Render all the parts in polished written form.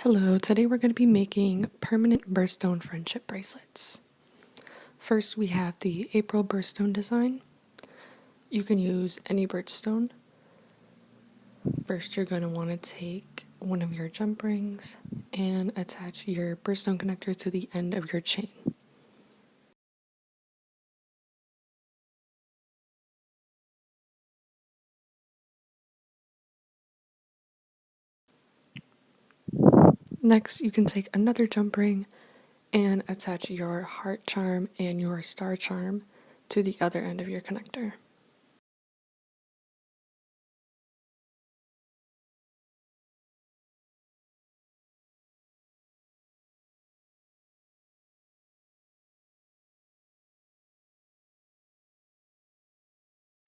Hello, today we're going to be making permanent birthstone friendship bracelets. First we have the April birthstone design. You can use any birthstone. First you're going to want to take one of your jump rings and attach your birthstone connector to the end of your chain. Next you can take another jump ring and attach your heart charm and your star charm to the other end of your connector.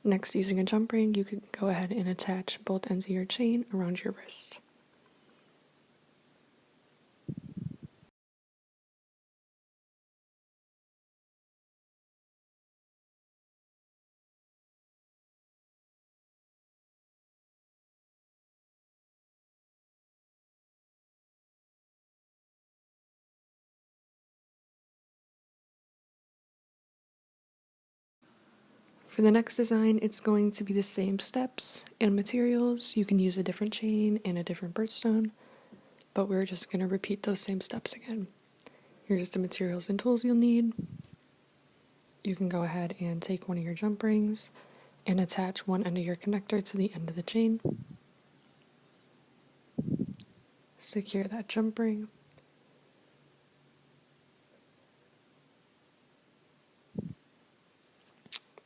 Next, using a jump ring, you can go ahead and attach both ends of your chain around your wrist. For the next design, it's going to be the same steps and materials. You can use a different chain and a different birthstone, but we're just going to repeat those same steps again. Here's the materials and tools you'll need. You can go ahead and take one of your jump rings and attach one end of your connector to the end of the chain. Secure that jump ring.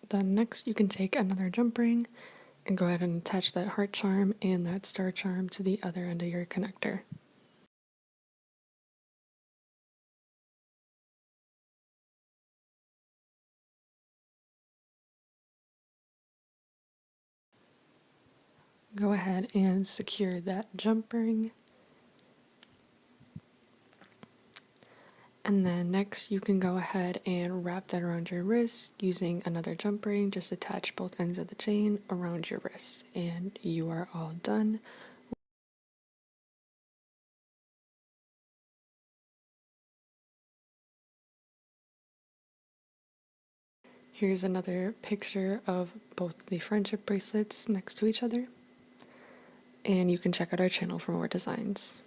Then next you can take another jump ring and go ahead and attach that heart charm and that star charm to the other end of your connector. Go ahead and secure that jump ring. And then next you can go ahead and wrap that around your wrist using another jump ring. Just attach both ends of the chain around your wrist and you are all done. Here's another picture of both the friendship bracelets next to each other. And you can check out our channel for more designs.